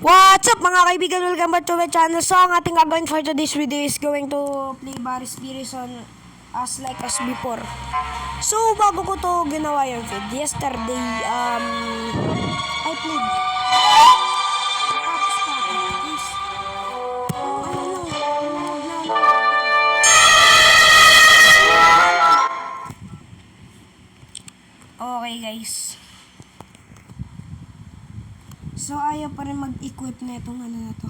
What's up mga kaibigan? Welcome back to my channel. So ang ating gagawin for today's video is going to play Baris Birison as like as before. So bago ko to ginawa yung feed, yesterday I played. Okay guys. So ayaw pa rin mag-equip na itong ano na to.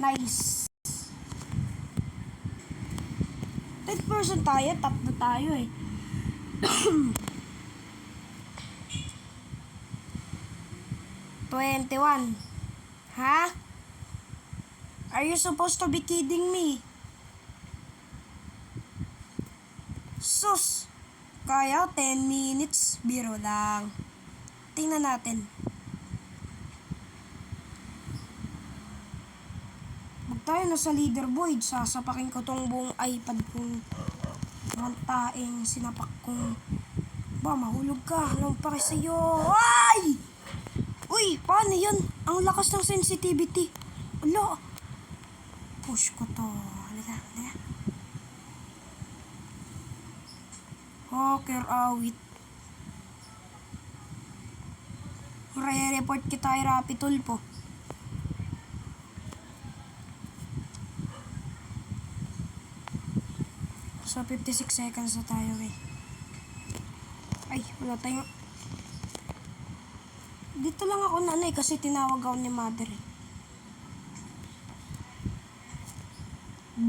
Nice. 10% tayo, top na tayo eh. $21. Ha? Are you supposed to be kidding me? Sus! Kaya 10 minutes, biro lang. Tingnan natin. Tayo na sa leaderboard, sasapakin ko tong buong iPad kong mantaing sinapak kong ba, mahulog ka, alam pa rin sa'yo. Ay! Uy, paano yun? Ang lakas ng sensitivity. Ala, push ko to. Halika, halika. Hacker awit. Re-report kita ay Rapid Tulpo. So, 56 seconds na tayo eh. Ay, wala tayong... Dito lang ako nanay kasi tinawag ako ni mother eh.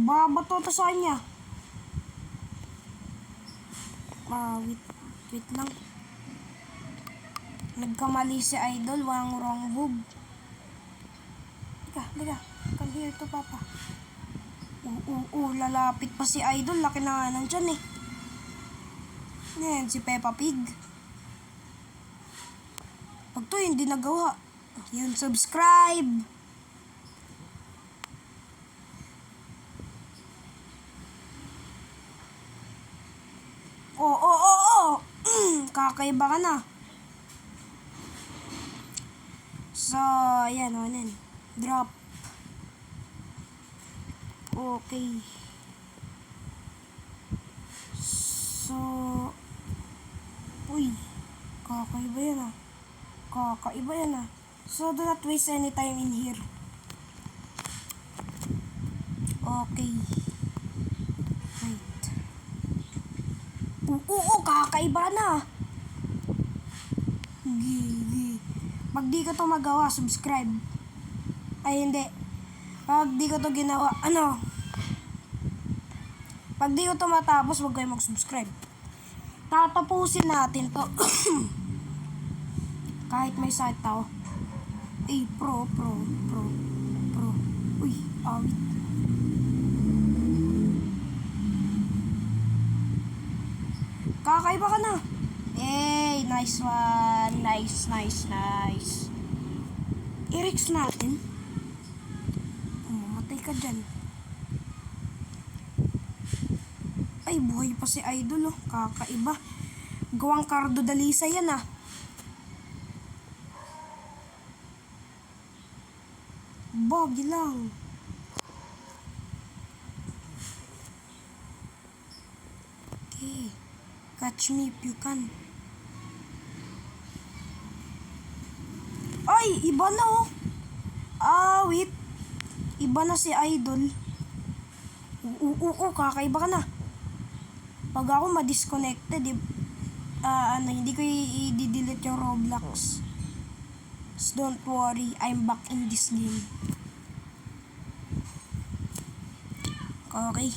Babato to sa kanya. Wait lang. Nagkamali si Idol, walang wrong move. Liga. Come here to Papa. Lalapit pa si Idol. Laki na nga nandyan eh. Yan, si Peppa Pig. Pag to hindi nagawa. Yan, subscribe. Kakaiba ka na. So, yan, yan. Drop. Okay. So, uy, kakaiba yan ah. Kakaiba yan ah. So, do not waste any time in here. Okay. Wait. Kakaiba na. Gigi. Pag di ka to magawa, subscribe. Ay, hindi. Pag di ko to ginawa, pag di ko to matapos, huwag kayo mag-subscribe. Tatapusin natin to. Kahit may sakit tao. Pro. Uy, awit. Kakaiba ka na. Nice one. Nice. I-rex natin. Mamatay ka dyan. Ay, buhay pa si Idol oh. Kakaiba. Gawang Cardo Dalisa yan ah. Bogi lang. Okay. Catch me if you can. Ay, iba na oh. Wait. Iba na si Idol. Kakaiba ka na. Pag ako ma-disconnected, hindi ko i-delete yung Roblox. So don't worry, I'm back in this game. Okay.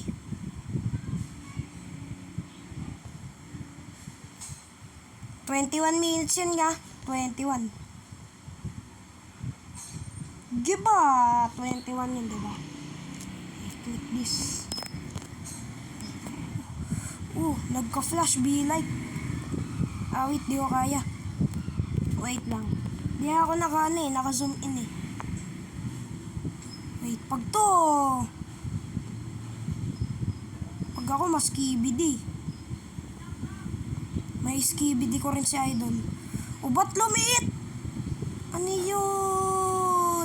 $21 minutes yun nga. 21. Giba! 21 yun, diba? Click this. Nagka-flash be-light. Wait, di ko kaya. Wait lang. Di ako naka-zoom in eh. Wait, pag to. Pag ako mas skibidi. May skibidi ko rin si Idol. Ba't lumiit? Ano yun?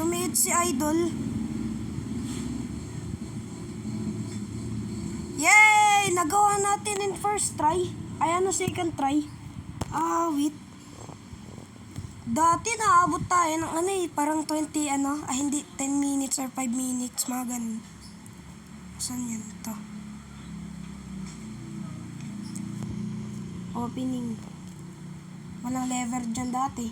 Lumihit si Idol. Yay! Nagawa natin in first try. Ay, ano, second try. Wait. Dati naabot tayo ng ano eh, parang 20 ano, hindi, 10 minutes or 5 minutes, mga ganun. Saan yan ito? Opening. Walang lever dyan dati.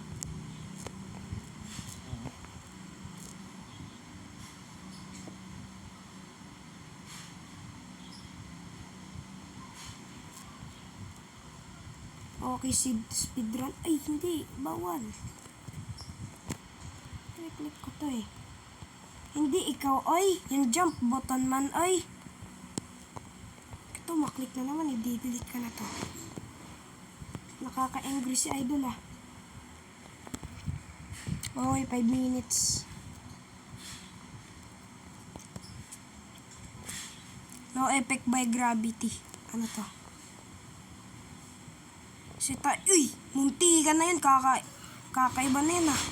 Okay, speedrun. Ay, hindi. Bawal. Click ko to eh. Hindi ikaw, oy. Yung jump button man, oy. Ito, maklik na naman. I-delete ka na to. Nakaka-angry si Idol ah. Okay, 5 minutes. No effect by gravity. Ano to? Uy! Munti ka na yun. Kakaiba na yun ah.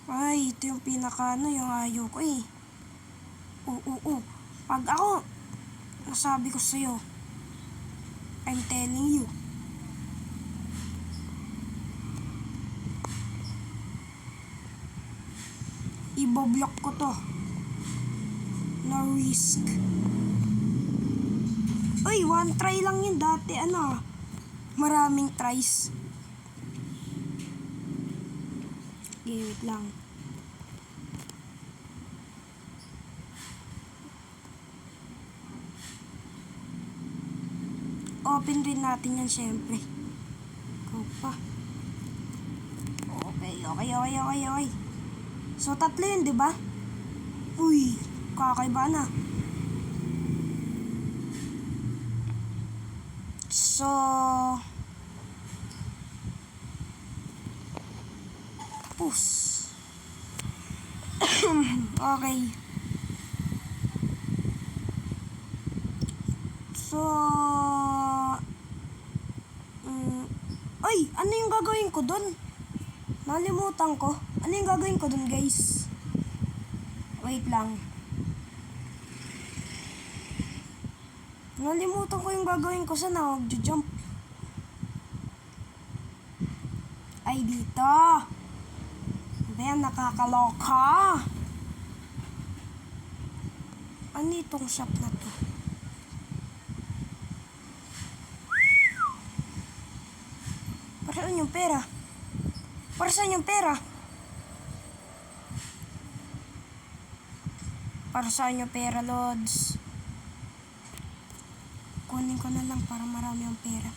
Ay, ito yung pinaka ano, yung ayaw ko eh. Pag ako, nasabi ko sa'yo, I'm telling you. Iboblock ko to. No risk. Uy, one try lang yun dati. Ano? Maraming tries. Okay, wait lang. Open rin natin yan, syempre. Ikaw pa. Okay. So, tatlo yun, di ba? Uy, kakaiba na. So, push. Okay. So, ay, ano yung gagawin ko dun? Nalimutan ko. Ano yung gagawin ko dun, guys? Wait lang. Nalimutan ko yung gagawin ko. Sana mag-jump. Ay, dito. Ayan, nakakaloka. Ano itong shop na to? Para saan yung pera? Para saan yung pera? Para saan yung pera, Lods? Kunin ko na lang para marami ang pera.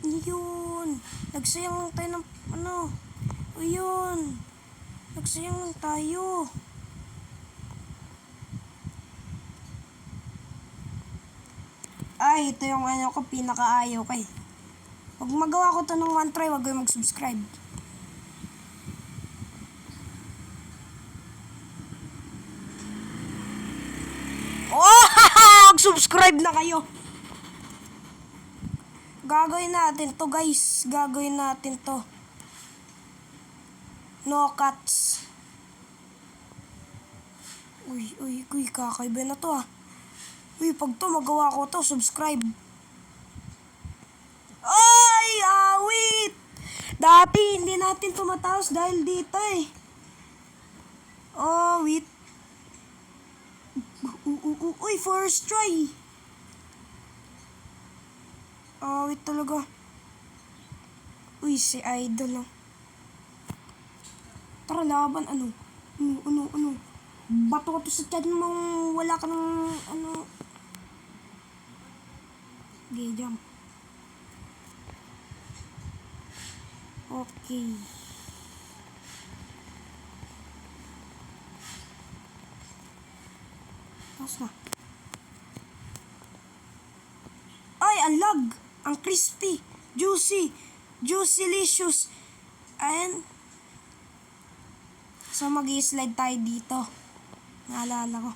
Yun. Nagsayang lang tayo ng ano. O yun. Nagsayang lang tayo. Ay, ito yung ano ko, pinakaayaw ko eh. Pag magawa ko to ng one try, wag kayong mag-subscribe. Oh! Mag-subscribe na kayo! Gagawin natin to, guys. Gagawin natin to. No cuts. Uy, kakaiba na to ah. Uy, pag to, magawa ko to, subscribe. Ay, awit! Dati, hindi natin tumataos dahil dito eh. Oh, wait. Uy, first try. Oh, wait talaga. Uy, si Idol. Tara, laban. Ano? Bato ko to sa chat mong wala ka ng ano. Okay, jump. Okay. Tapos na. Ay, ang lag. Ang crispy. Juicylicious. Ayan. So, mag-i-slide tayo dito. Naalala ko.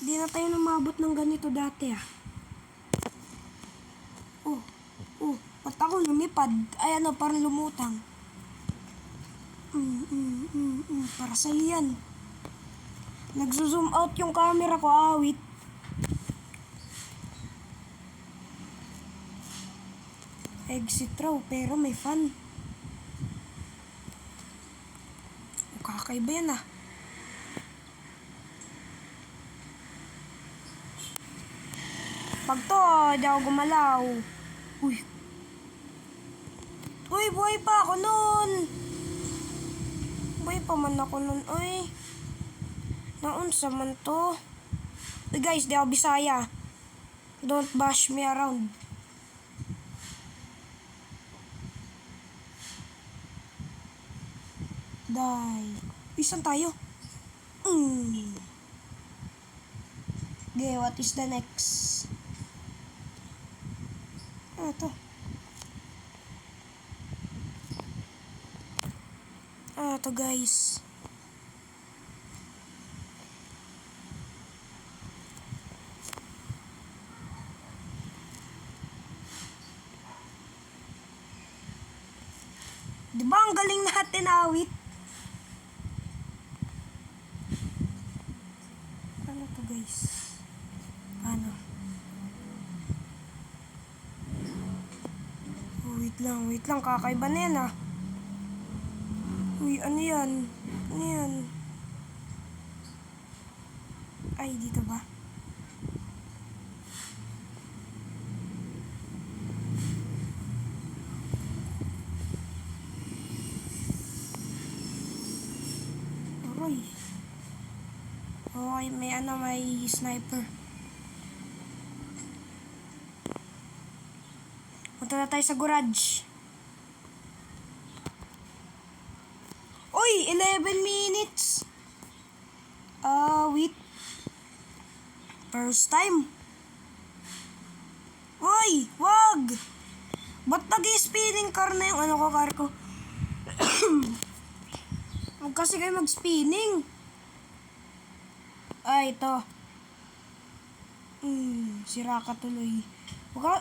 Hindi na tayo namabot ng ganito dati ah. Ba't ako lumipad? Ay ano, parang lumutang. Para sa'yo yan. Nagzo-zoom out yung camera ko, awit. Exit raw, pero may fan. Kakaiba yan ah. Pag to, di ako gumalaw. Uy. Uy, buhay pa ako nun. Buhay pa man ako nun, uy. Naunsa man to. Uy guys, di ako Bisaya. Don't bash me around. Die. Uy, saan tayo? Okay, what is the next? Ano to? Ano to guys? Diba ang galing natin awit? Ano to guys? Ano? Oh, wait lang, kakaiba na yan ah. Uy, ano yan? Ano yan? Ay, dito ba? Aray. Okay, may sniper. Punta na tayo sa garage. Uy, 11 minutes. Wait. First time. Uy, wag. Ba't nag-spinning car na yung car ko? Huwag kasi kayo mag-spinning. Ay, ito. Sira ka tuloy. Huwag ka...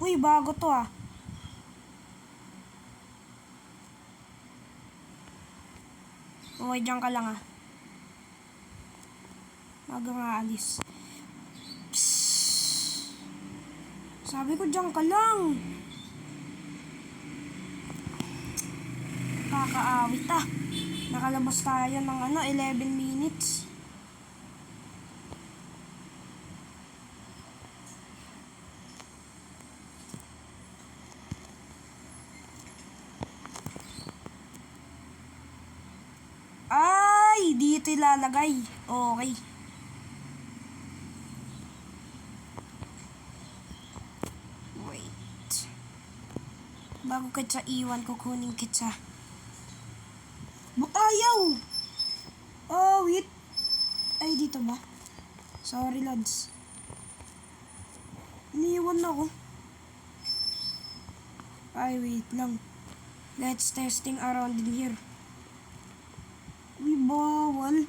Uy, bago to ah. Okay, dyan ka lang ah. Bago nga alis. Psst. Sabi ko dyan ka lang. Kakaawit ah. Nakalabas tayo ng 11 minutes. Ay, dito ilalagay. Okay. Wait. Bago kitsa iwan, kukunin kitsa. Ba't ayaw? Oh, wait. Ay, dito ba? Sorry, lads. Iniiwan ako. Ay, wait lang. Let's testing around in here. Uy, bawal.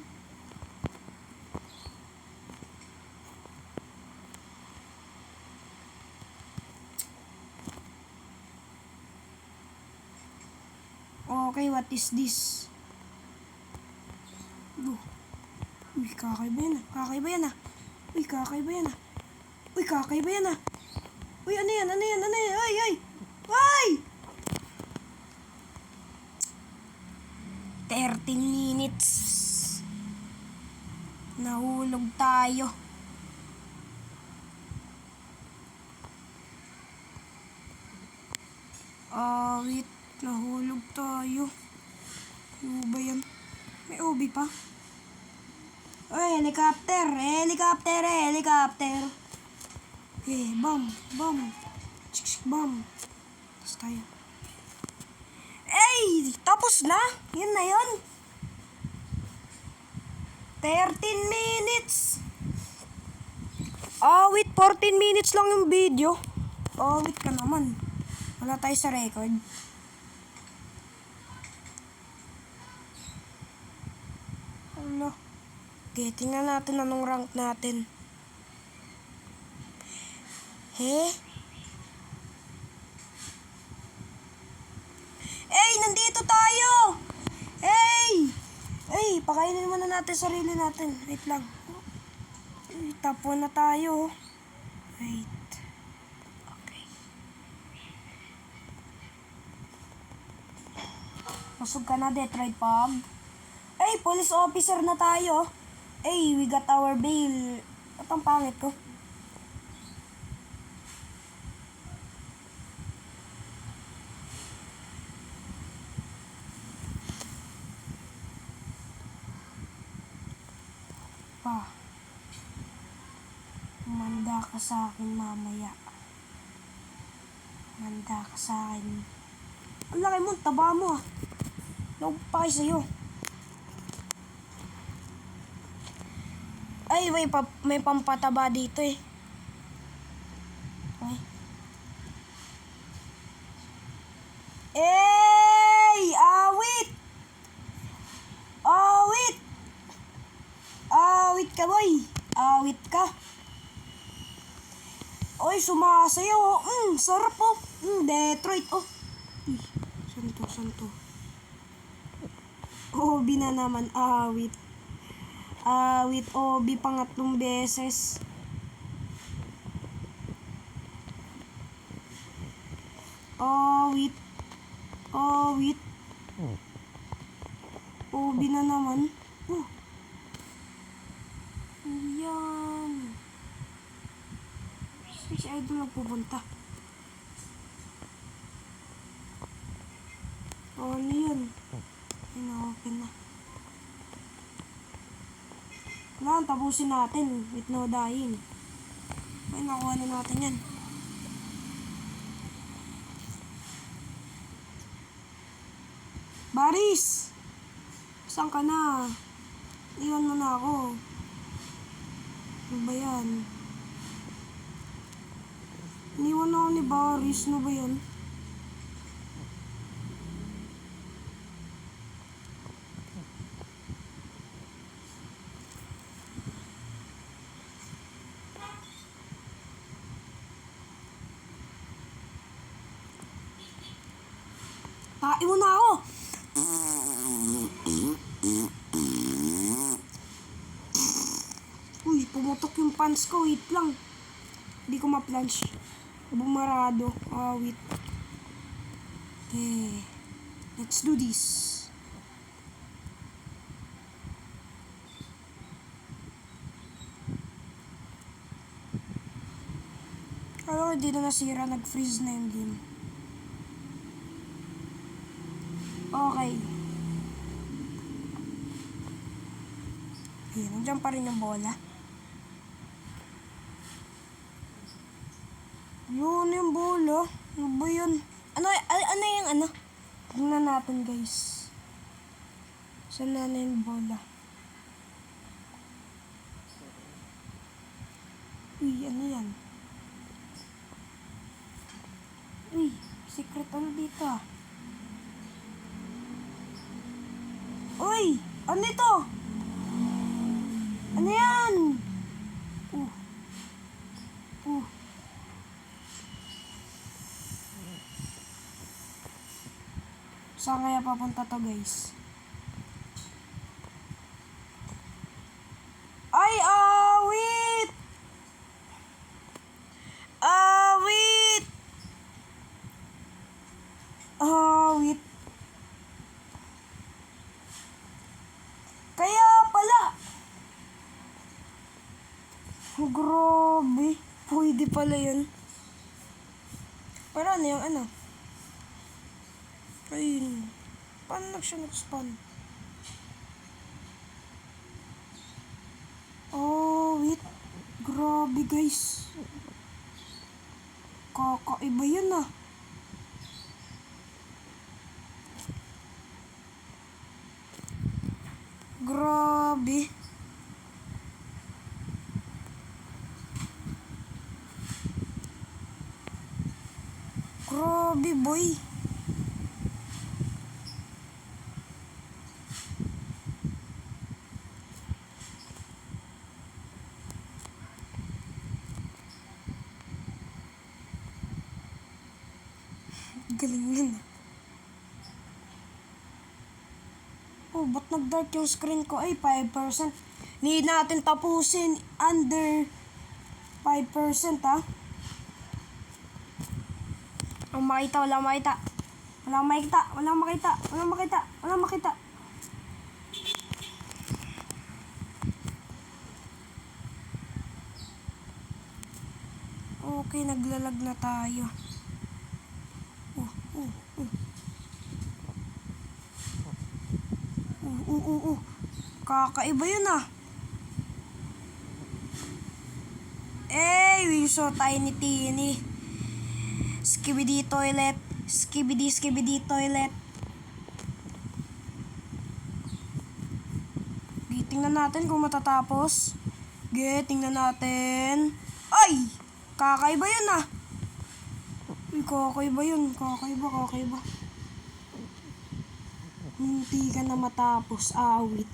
Okay, what is this? Uy, kakaiba yan ah. Kakaiba yan ah. Uy, kakaiba yan ah. Uy, kakaiba yan ah. Uy, ano yan? Ano yan? Ano yan? Ay, ay! Ay! 13 minutes. Nahulog tayo. Wait. Nahulog tayo. Ano ba yan? May ubi pa. Uy, helicopter! Helicopter! Helicopter! Okay, bam! Bam! Chik, bam! Tapos tayo. Ay! Tapos na! Yun na yun! 13 minutes! Wait, 14 minutes lang yung video. Wait ka naman. Wala tayo sa record. Ano? Okay, tingnan natin anong rank natin. Nandito tayo! Pakainin muna natin sarili natin. Wait lang. Top 1 na tayo. Wait. Okay. Masog ka na, Detroit Pog. Police officer na tayo. We got our bail. At ang pangit ko. Manda ka sa akin mamaya. Manda ka sa akin. Ang laki mo, taba mo ah. Log pa kayo sa'yo. May pampataba dito eh. Awit! Awit! Awit ka, boy! Awit ka! Sumasayaw. Sarap oh. Detroit oh. Santo. Obi na naman. Awit. Obi pangatlong beses. Awit. Obi na naman. Yan. Si Idol nagpupunta. Ano yun? Na-open na. Kailangan tapusin natin with no dying. Nakuha na natin yan. Baris! Saan ka na? Iwan mo na ako. Ano ba yan? Iniwan ako ni Baris. Ano ba yan? Pain mo na ako! Pumutok yung pants ko. Wait lang. Hindi ko ma-plunge. Bumarado. Wait. Okay. Let's do this. Alam ko, hindi na nasira. Nag-freeze na yung game. Okay. Nandiyan pa rin yung bola. Yun yung bola. Ano ba yun? Ano yung ano? Tingnan natin guys. Saan na yung bola? Ano yan? Secret ano dito ah? Ano ito? Ano yan? Saan kaya papunta to guys? Awit! Awit! Awit! Kaya pala! Grabe! Pwede pala yun. Pero ano yung ano? Ayun. Paano siya nag-spawn? Wait. Grabe guys. Kakaiba yun ah. Grabe. Grabe boy. Galing yun. Oh, ba't nag-dark yung screen ko? Ay, 5%. Need natin tapusin under 5%, ha? Ang makita, walang makita. Walang makita, walang makita, walang makita, walang makita. Okay, naglalag na tayo. Kakaiba yun ah. We're so tiny teeny. Skibidi toilet. Skibidi toilet. Tingnan natin kung matatapos. Tingnan natin. Ay! Kakaiba yun ah. Kakaiba yun. Kakaiba. Hindi ka na matapos. Awit.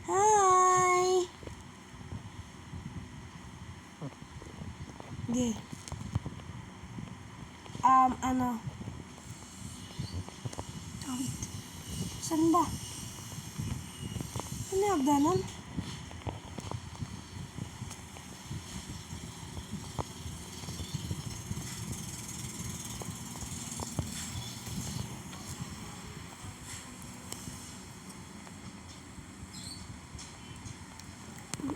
Hi! Ano? Awit. Saan ba? Ano yung hagdanan?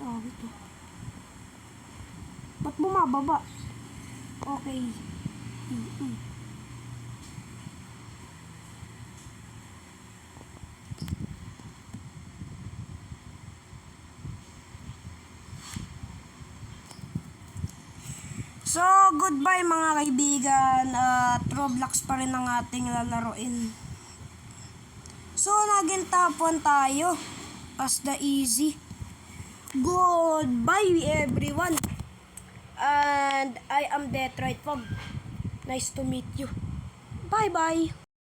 Awit oh. Ba't bumababa? Okay. So, goodbye mga kaibigan. At Roblox pa rin ang ating lalaroin. So, naging top 1 tayo. As the easy. Goodbye everyone. And I am Detroit Fog. Nice to meet you. Bye-bye.